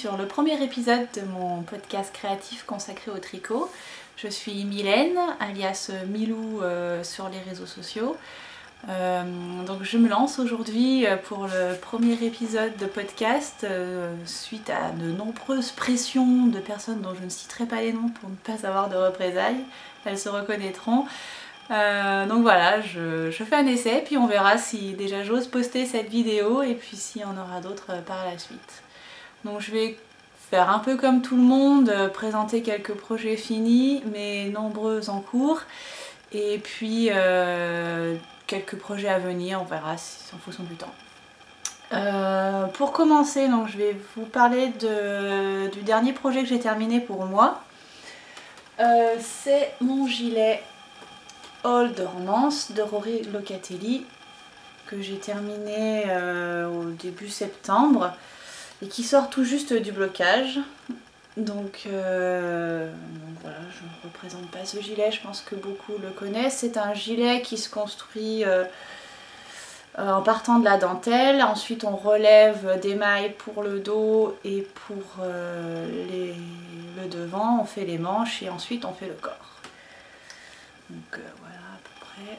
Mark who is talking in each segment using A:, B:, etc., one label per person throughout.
A: sur le premier épisode de mon podcast créatif consacré au tricot. Je suis Mylène, alias Milou sur les réseaux sociaux. Donc je me lance aujourd'hui pour le premier épisode de podcast suite à de nombreuses pressions de personnes dont je ne citerai pas les noms pour ne pas avoir de représailles. Elles se reconnaîtront. Donc voilà, je fais un essai, puis on verra si déjà j'ose poster cette vidéo et puis s'il y en aura d'autres par la suite. Donc je vais faire un peu comme tout le monde, présenter quelques projets finis, mais nombreux en cours, et puis quelques projets à venir, on verra en fonction du temps. Pour commencer, donc, je vais vous parler du dernier projet que j'ai terminé pour moi. C'est mon gilet All de Romance de Rory Locatelli que j'ai terminé au début septembre et qui sort tout juste du blocage. Donc voilà, je ne représente pas ce gilet, je pense que beaucoup le connaissent. C'est un gilet qui se construit en partant de la dentelle, ensuite on relève des mailles pour le dos et pour le devant, on fait les manches et ensuite on fait le corps. Donc voilà à peu près.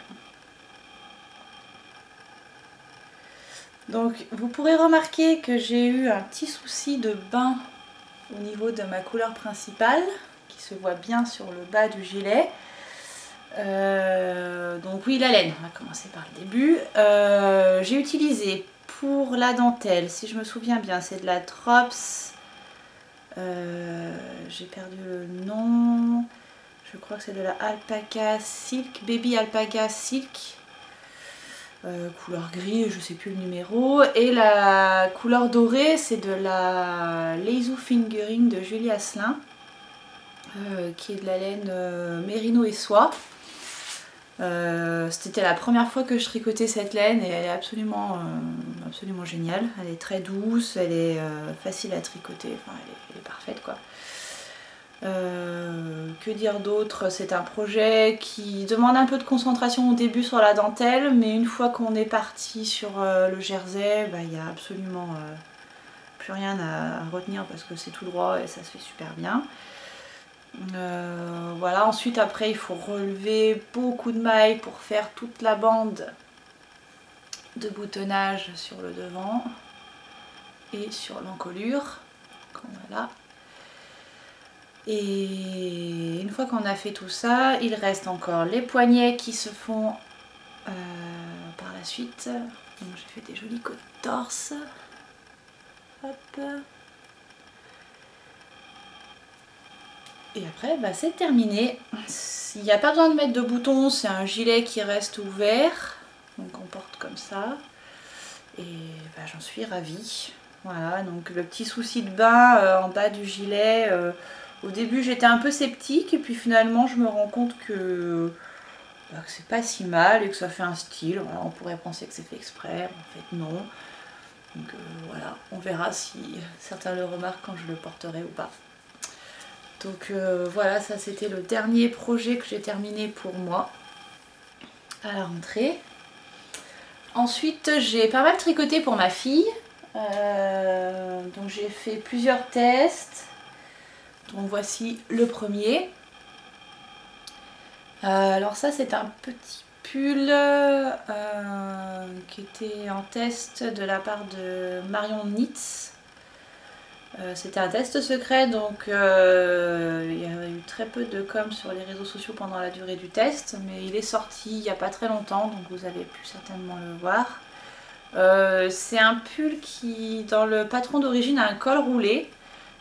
A: Donc vous pourrez remarquer que j'ai eu un petit souci de bain au niveau de ma couleur principale qui se voit bien sur le bas du gilet. Donc oui, la laine, on va commencer par le début. J'ai utilisé pour la dentelle, si je me souviens bien, c'est de la Drops. J'ai perdu le nom. Je crois que c'est de la Alpaca Silk, Baby Alpaca Silk. Couleur gris, je sais plus le numéro. Et la couleur dorée, c'est de la Leisure Fingering de Julie Asselin, qui est de la laine mérino et soie. C'était la première fois que je tricotais cette laine et elle est absolument géniale. Elle est très douce, elle est facile à tricoter, enfin elle est parfaite quoi. Que dire d'autre? C'est un projet qui demande un peu de concentration au début sur la dentelle, mais une fois qu'on est parti sur le jersey, il n'y a absolument plus rien à retenir parce que c'est tout droit et ça se fait super bien. Voilà, ensuite après il faut relever beaucoup de mailles pour faire toute la bande de boutonnage sur le devant et sur l'encolure. Voilà. Et une fois qu'on a fait tout ça, il reste encore les poignets qui se font par la suite. Donc j'ai fait des jolis côtes torse. Hop. Et après, c'est terminé. Il n'y a pas besoin de mettre de boutons, c'est un gilet qui reste ouvert. Donc on porte comme ça. Et j'en suis ravie. Voilà, donc le petit souci de bain en bas du gilet. Au début j'étais un peu sceptique et puis finalement je me rends compte que c'est pas si mal et que ça fait un style. Voilà, on pourrait penser que c'est fait exprès, en fait non. Donc voilà, on verra si certains le remarquent quand je le porterai ou pas. Donc voilà, ça c'était le dernier projet que j'ai terminé pour moi à la rentrée. Ensuite j'ai pas mal tricoté pour ma fille. Donc j'ai fait plusieurs tests. Donc voici le premier. Alors ça c'est un petit pull qui était en test de la part de Marion Knits. C'était un test secret, donc il y a eu très peu de com sur les réseaux sociaux pendant la durée du test, mais il est sorti il n'y a pas très longtemps, donc vous allez plus certainement le voir. C'est un pull qui, dans le patron d'origine, a un col roulé.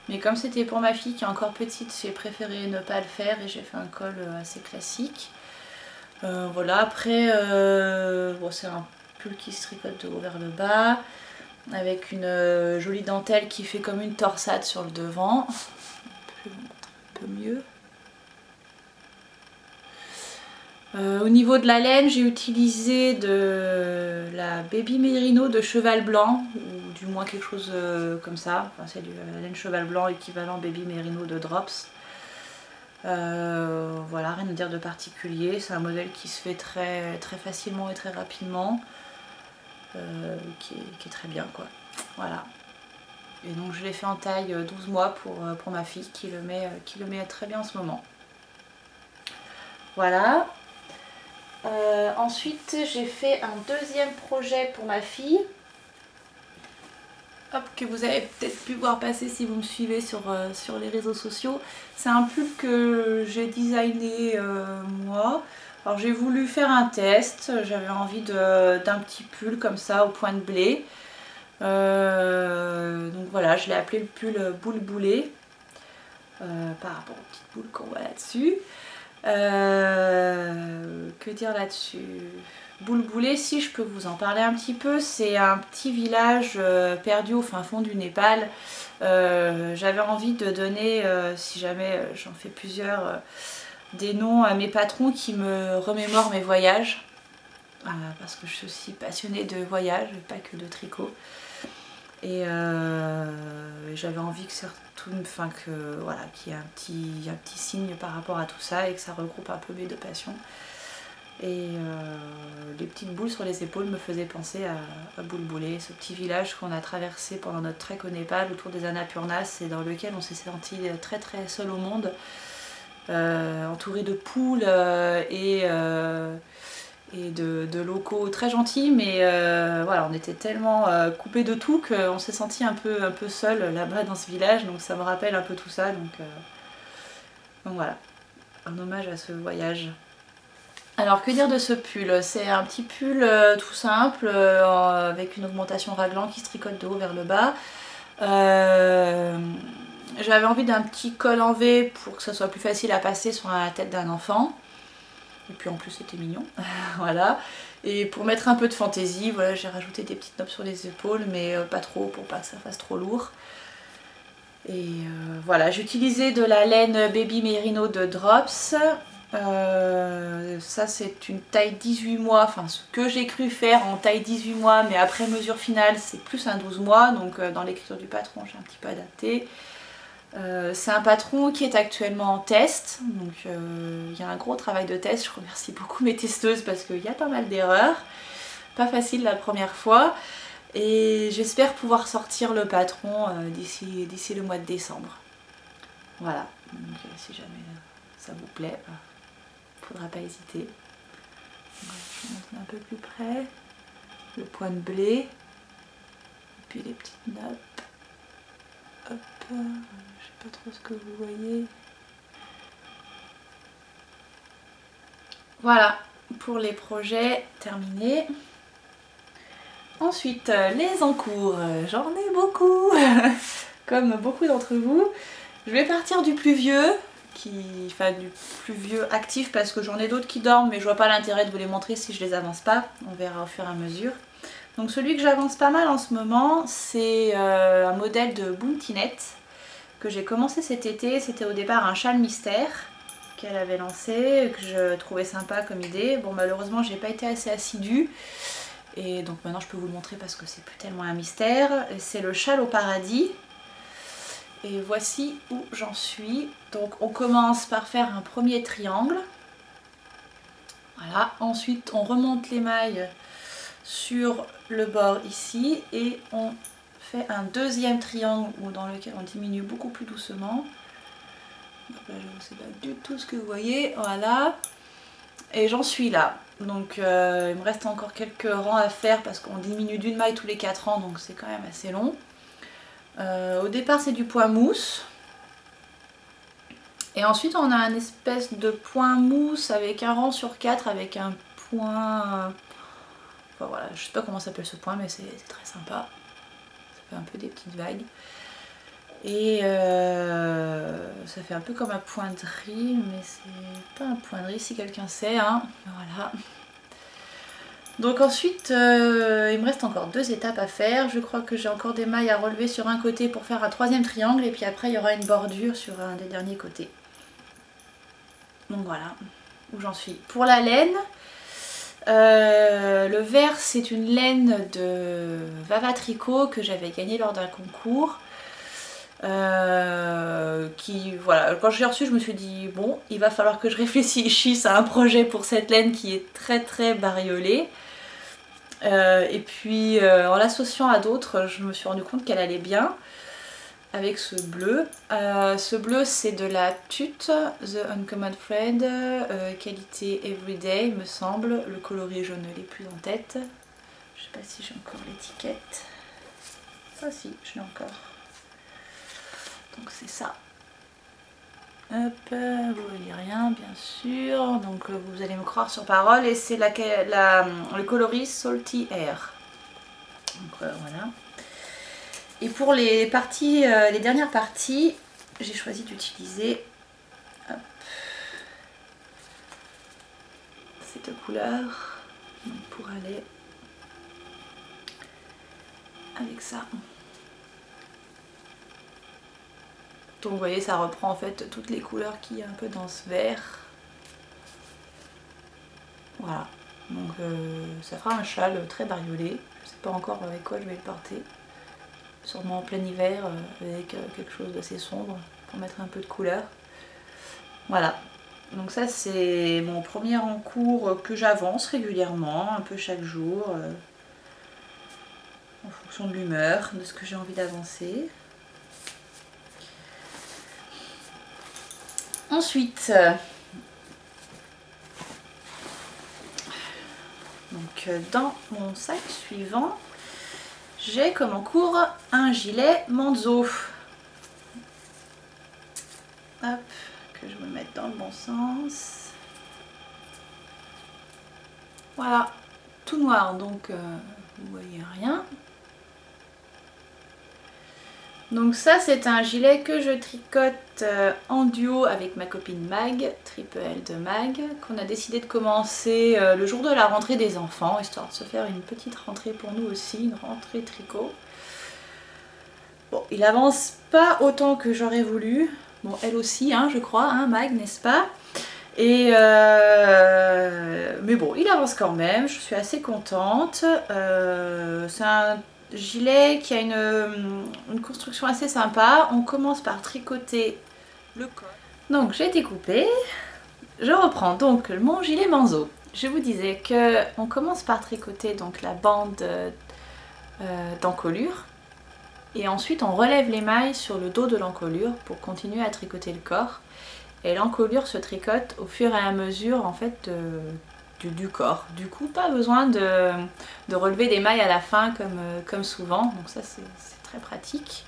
A: Mais comme c'était pour ma fille qui est encore petite, j'ai préféré ne pas le faire et j'ai fait un col assez classique. Voilà, après, c'est un pull qui se tricote de haut vers le bas, avec une jolie dentelle qui fait comme une torsade sur le devant. Je vais vous montrer un peu mieux. Au niveau de la laine, j'ai utilisé de la Baby Mérino de cheval blanc, ou du moins quelque chose comme ça. Enfin, c'est la laine cheval blanc équivalent Baby Mérino de Drops. Voilà, rien à dire de particulier. C'est un modèle qui se fait très facilement et très rapidement, qui est très bien quoi. Voilà. Et donc je l'ai fait en taille 12 mois pour ma fille qui le met très bien en ce moment. Voilà. Ensuite j'ai fait un deuxième projet pour ma fille. Hop, que vous avez peut-être pu voir passer si vous me suivez sur les réseaux sociaux. C'est un pull que j'ai designé moi. Alors j'ai voulu faire un test, j'avais envie d'un petit pull comme ça au point de blé. Donc voilà, je l'ai appelé le pull boule boulet par rapport aux petites boules qu'on voit là-dessus. Que dire là-dessus? Boule boulet, si je peux vous en parler un petit peu, c'est un petit village perdu au fin fond du Népal. J'avais envie de donner, si jamais j'en fais plusieurs, des noms à mes patrons qui me remémorent mes voyages. Parce que je suis aussi passionnée de voyage, pas que de tricot. Et j'avais envie que voilà, qu'il y ait un petit signe par rapport à tout ça et que ça regroupe un peu mes deux passions. Et les petites boules sur les épaules me faisaient penser à Boule Boulet, ce petit village qu'on a traversé pendant notre trek au Népal autour des Annapurnas et dans lequel on s'est senti très très seul au monde, entouré de poules et de locaux très gentils, mais voilà, on était tellement coupés de tout qu'on s'est senti un peu seul là-bas dans ce village, donc ça me rappelle un peu tout ça, donc voilà, un hommage à ce voyage. Alors que dire de ce pull? C'est un petit pull tout simple, avec une augmentation raglan qui se tricote de haut vers le bas. J'avais envie d'un petit col en V pour que ça soit plus facile à passer sur la tête d'un enfant. Et puis en plus c'était mignon, voilà. Et pour mettre un peu de fantaisie, voilà, j'ai rajouté des petites noppes sur les épaules, mais pas trop pour pas que ça fasse trop lourd. Et voilà, j'ai utilisé de la laine Baby Merino de Drops. Ça c'est une taille 18 mois, enfin ce que j'ai cru faire en taille 18 mois, mais après mesure finale c'est plus un 12 mois, donc dans l'écriture du patron j'ai un petit peu adapté. C'est un patron qui est actuellement en test, donc il y a un gros travail de test. Je remercie beaucoup mes testeuses parce qu'il y a pas mal d'erreurs, pas facile la première fois, et j'espère pouvoir sortir le patron d'ici le mois de décembre. Voilà, donc si jamais ça vous plaît, faudra pas hésiter. Donc, je vous montre un peu plus près le point de blé, et puis les petites noppes. Hop, je sais pas trop ce que vous voyez. Voilà pour les projets terminés. Ensuite, les encours, j'en ai beaucoup, comme beaucoup d'entre vous. Je vais partir du plus vieux, du plus vieux actif, parce que j'en ai d'autres qui dorment, mais je vois pas l'intérêt de vous les montrer si je les avance pas. On verra au fur et à mesure. Donc celui que j'avance pas mal en ce moment, c'est un modèle de Bounty Net que j'ai commencé cet été. C'était au départ un châle mystère qu'elle avait lancé, que je trouvais sympa comme idée. Bon, malheureusement j'ai pas été assez assidue, et donc maintenant je peux vous le montrer parce que c'est plus tellement un mystère. C'est le châle au paradis, et voici où j'en suis. Donc on commence par faire un premier triangle, voilà. Ensuite on remonte les mailles sur le bord ici et on fait un deuxième triangle dans lequel on diminue beaucoup plus doucement. Donc là je ne sais pas du tout ce que vous voyez, voilà. Et j'en suis là. Donc il me reste encore quelques rangs à faire parce qu'on diminue d'une maille tous les 4 rangs, donc c'est quand même assez long. Au départ c'est du point mousse. Et ensuite on a un espèce de point mousse avec un rang sur 4 avec un point... Enfin, voilà, je sais pas comment s'appelle ce point, mais c'est très sympa. Ça fait un peu des petites vagues. Et ça fait un peu comme un point de riz, mais c'est pas un point de riz si quelqu'un sait, hein. Voilà. Donc ensuite, il me reste encore 2 étapes à faire. Je crois que j'ai encore des mailles à relever sur un côté pour faire un 3e triangle, et puis après il y aura une bordure sur un des derniers côtés. Donc voilà où j'en suis. Pour la laine, le vert c'est une laine de Vava Tricot que j'avais gagné lors d'un concours. Voilà, quand je l'ai reçu je me suis dit bon, il va falloir que je réfléchisse à un projet pour cette laine qui est très très bariolée. Et puis en l'associant à d'autres je me suis rendu compte qu'elle allait bien. avec ce bleu. Ce bleu c'est de la Tute, The Uncommon Thread, qualité Everyday me semble. Le coloris je ne l'ai plus en tête. Je sais pas si j'ai encore l'étiquette. Ah si, je l'ai encore. Donc c'est ça. Hop, vous voyez rien bien sûr. Donc vous allez me croire sur parole. Et c'est le coloris Salty Air. Donc voilà. Et pour les parties, les dernières parties, j'ai choisi d'utiliser cette couleur pour aller avec ça. Donc vous voyez, ça reprend en fait toutes les couleurs qu'il y a un peu dans ce vert. Voilà. Donc ça fera un châle très bariolé. Je ne sais pas encore avec quoi je vais le porter. Sûrement en plein hiver avec quelque chose d'assez sombre pour mettre un peu de couleur. Voilà. Donc ça c'est mon premier en cours que j'avance régulièrement, un peu chaque jour. En fonction de l'humeur, de ce que j'ai envie d'avancer. Ensuite, donc dans mon sac suivant, j'ai comme en cours un gilet Manzo. Hop, que je me mette dans le bon sens. Voilà, tout noir, donc vous voyez rien. Donc ça c'est un gilet que je tricote en duo avec ma copine Mag, Triple L de Mag, qu'on a décidé de commencer le jour de la rentrée des enfants, histoire de se faire une petite rentrée pour nous aussi, une rentrée tricot. Bon, il avance pas autant que j'aurais voulu, bon elle aussi hein, je crois, hein, Mag n'est-ce pas? Et mais bon, il avance quand même, je suis assez contente. C'est un gilet qui a une construction assez sympa. On commence par tricoter le col. Donc j'ai découpé. Je reprends donc mon gilet Manzo. Je vous disais que on commence par tricoter donc la bande d'encolure. Et ensuite on relève les mailles sur le dos de l'encolure pour continuer à tricoter le corps. Et l'encolure se tricote au fur et à mesure en fait du corps. Du coup pas besoin de relever des mailles à la fin comme souvent. Donc ça c'est très pratique.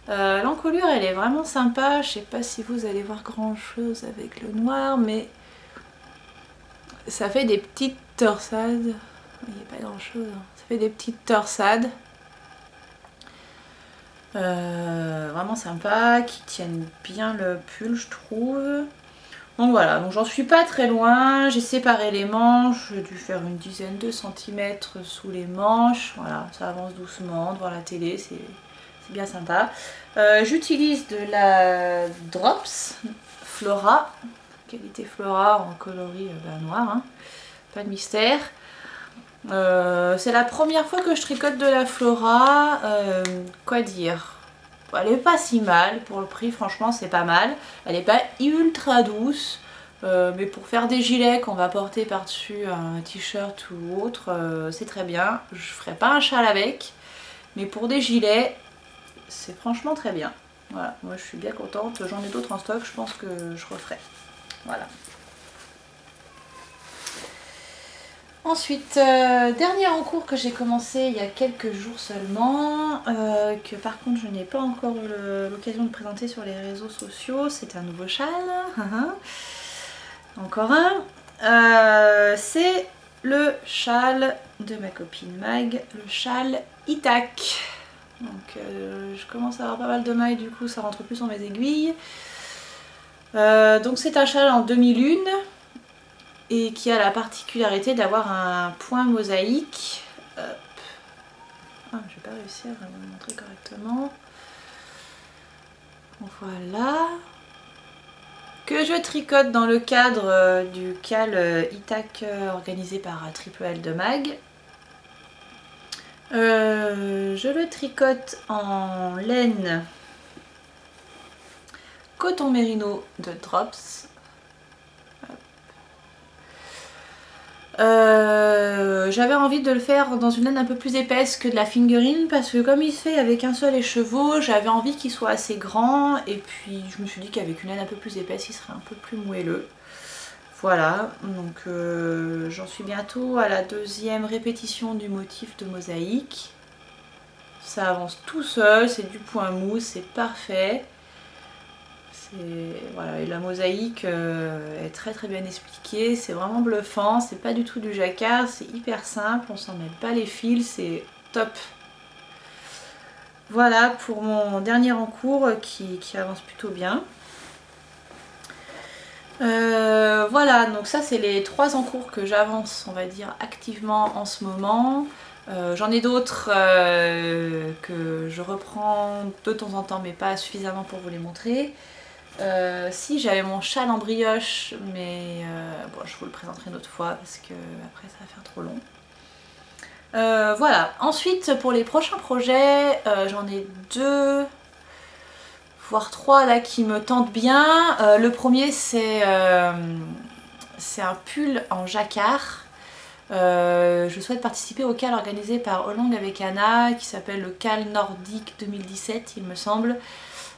A: L'encolure elle est vraiment sympa. Je sais pas si vous allez voir grand chose avec le noir, mais ça fait des petites torsades. Il n'y a pas grand chose. Ça fait des petites torsades. Vraiment sympa, qui tiennent bien le pull je trouve. Donc voilà, donc j'en suis pas très loin, j'ai séparé les manches, j'ai dû faire une dizaine de centimètres sous les manches, voilà, ça avance doucement devant la télé, c'est bien sympa. J'utilise de la Drops Flora, qualité Flora en coloris noir, hein, pas de mystère. C'est la première fois que je tricote de la Flora, quoi dire, elle est pas si mal, pour le prix franchement c'est pas mal, elle est pas ultra douce, mais pour faire des gilets qu'on va porter par dessus un t-shirt ou autre, c'est très bien. Je ferai pas un châle avec, mais pour des gilets c'est franchement très bien. Voilà, moi je suis bien contente, j'en ai d'autres en stock, je pense que je referai. Voilà. Ensuite, dernier en cours que j'ai commencé il y a quelques jours seulement, que par contre je n'ai pas encore eu l'occasion de présenter sur les réseaux sociaux, c'est un nouveau châle, encore un, c'est le châle de ma copine Mag, le châle Itac. Donc je commence à avoir pas mal de mailles, du coup ça rentre plus sur mes aiguilles. Donc c'est un châle en demi-lune. Et qui a la particularité d'avoir un point mosaïque. Hop. Ah, je vais pas réussir à vous le montrer correctement. Voilà. Que je tricote dans le cadre du cal Itac organisé par Triple L de Mag. Je le tricote en laine coton mérino de Drops. J'avais envie de le faire dans une laine un peu plus épaisse que de la fingering parce que comme il se fait avec un seul écheveau, j'avais envie qu'il soit assez grand et puis je me suis dit qu'avec une laine un peu plus épaisse il serait un peu plus moelleux. Voilà, donc j'en suis bientôt à la deuxième répétition du motif de mosaïque. Ça avance tout seul, c'est du point mou, c'est parfait. Voilà, et la mosaïque est très très bien expliquée, c'est vraiment bluffant, c'est pas du tout du jacquard, c'est hyper simple, on s'en mêle pas les fils, c'est top. Voilà pour mon dernier en cours qui avance plutôt bien. Voilà, donc ça c'est les 3 en cours que j'avance, on va dire, activement en ce moment. J'en ai d'autres que je reprends de temps en temps, mais pas suffisamment pour vous les montrer. Si j'avais mon châle en brioche, mais bon, je vous le présenterai une autre fois parce que après ça va faire trop long. Voilà, ensuite pour les prochains projets, j'en ai 2 voire 3 là qui me tentent bien. Le premier c'est un pull en jacquard. Je souhaite participer au CAL organisé par Olong avec Anna qui s'appelle le CAL Nordique 2017 il me semble.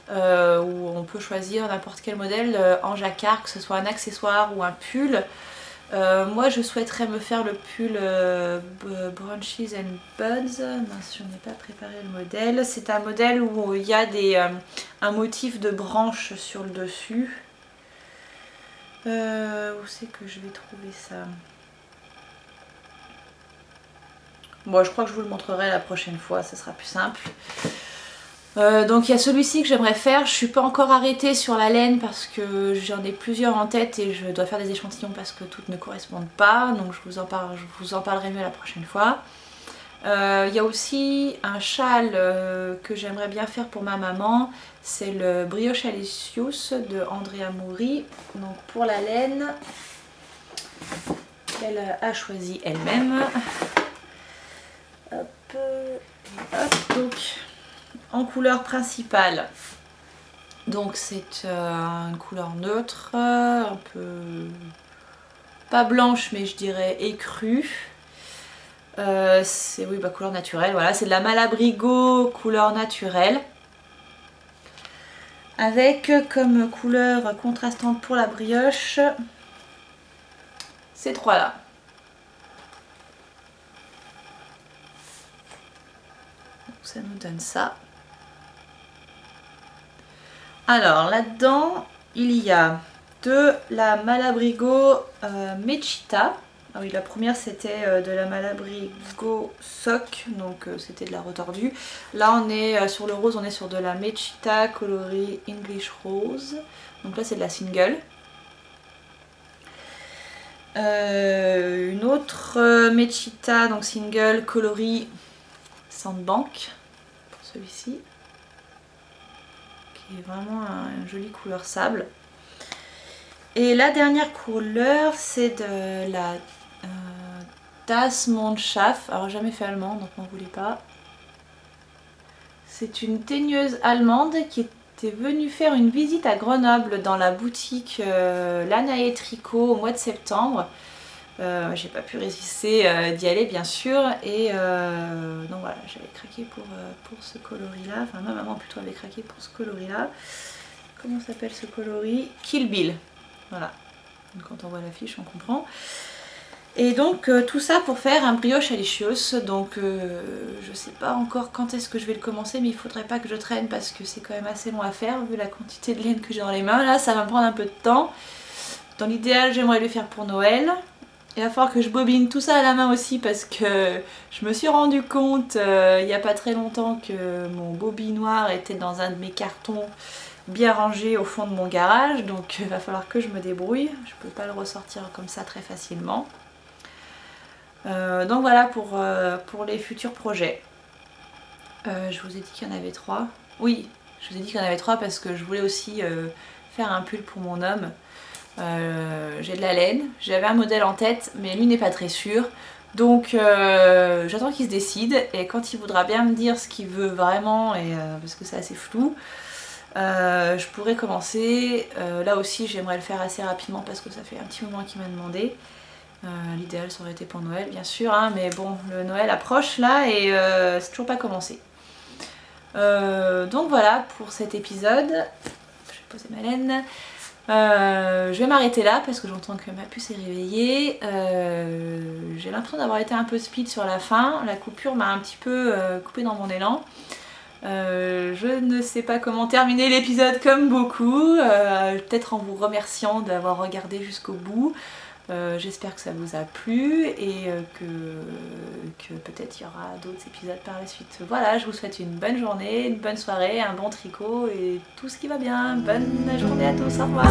A: Où on peut choisir n'importe quel modèle en jacquard, que ce soit un accessoire ou un pull. Moi je souhaiterais me faire le pull Branches and Buds, mince, je n'ai pas préparé le modèle. C'est un modèle où il y a un motif de branche sur le dessus. Où c'est que je vais trouver ça? Bon, je crois que je vous le montrerai la prochaine fois, ce sera plus simple. Donc il y a celui-ci que j'aimerais faire, je suis pas encore arrêtée sur la laine parce que j'en ai plusieurs en tête et je dois faire des échantillons parce que toutes ne correspondent pas, donc je vous en parlerai mieux la prochaine fois. Il y a aussi un châle que j'aimerais bien faire pour ma maman, c'est le Brioche Alicius de Andrea Mori. Donc pour la laine, elle a choisi elle-même. Hop, hop, donc en couleur principale, donc c'est une couleur neutre, un peu pas blanche mais je dirais écrue. C'est oui, bah, couleur naturelle, voilà, c'est de la Malabrigo couleur naturelle avec comme couleur contrastante pour la brioche ces 3 là. Donc ça nous donne ça. Alors là-dedans, il y a de la Malabrigo Mechita. Ah oui, la première c'était de la Malabrigo Sock, donc c'était de la retordue. Là on est sur le rose, on est sur de la Mechita coloris English Rose. Donc là c'est de la single. Une autre Mechita, donc single coloris Sandbank pour celui-ci. Qui est vraiment une jolie couleur sable. Et la dernière couleur c'est de la Das Mondschaft. Alors jamais fait allemand donc m'en voulez pas. C'est une teigneuse allemande qui était venue faire une visite à Grenoble dans la boutique Lana & Tricot au mois de septembre. J'ai pas pu résister d'y aller bien sûr et donc voilà, j'avais craqué pour ce coloris là, enfin ma maman plutôt avait craqué pour ce coloris là. Comment s'appelle ce coloris? Kill Bill, voilà, donc, quand on voit l'affiche on comprend. Et donc tout ça pour faire un brioche alicios, donc je sais pas encore quand est-ce que je vais le commencer mais il faudrait pas que je traîne parce que c'est quand même assez long à faire vu la quantité de laine que j'ai dans les mains, là ça va me prendre un peu de temps. Dans l'idéal j'aimerais le faire pour Noël. Il va falloir que je bobine tout ça à la main aussi parce que je me suis rendu compte il n'y a pas très longtemps que mon bobinoir était dans un de mes cartons bien rangé au fond de mon garage, donc il va falloir que je me débrouille, je peux pas le ressortir comme ça très facilement. Donc voilà pour les futurs projets. Je vous ai dit qu'il y en avait 3. Oui, je vous ai dit qu'il y en avait 3 parce que je voulais aussi faire un pull pour mon homme. J'ai de la laine, j'avais un modèle en tête mais lui n'est pas très sûr donc j'attends qu'il se décide et quand il voudra bien me dire ce qu'il veut vraiment et parce que c'est assez flou je pourrais commencer. Là aussi j'aimerais le faire assez rapidement parce que ça fait un petit moment qu'il m'a demandé L'idéal ça aurait été pour Noël bien sûr, hein, mais bon, le Noël approche là et c'est toujours pas commencé. Donc voilà pour cet épisode. Je vais poser ma laine. Je vais m'arrêter là parce que j'entends que ma puce est réveillée. J'ai l'impression d'avoir été un peu speed sur la fin. La coupure m'a un petit peu coupé dans mon élan. Je ne sais pas comment terminer l'épisode comme beaucoup, peut-être en vous remerciant d'avoir regardé jusqu'au bout. J'espère que ça vous a plu et que peut-être il y aura d'autres épisodes par la suite. Voilà, je vous souhaite une bonne journée, une bonne soirée, un bon tricot et tout ce qui va bien. Bonne journée à tous, au revoir.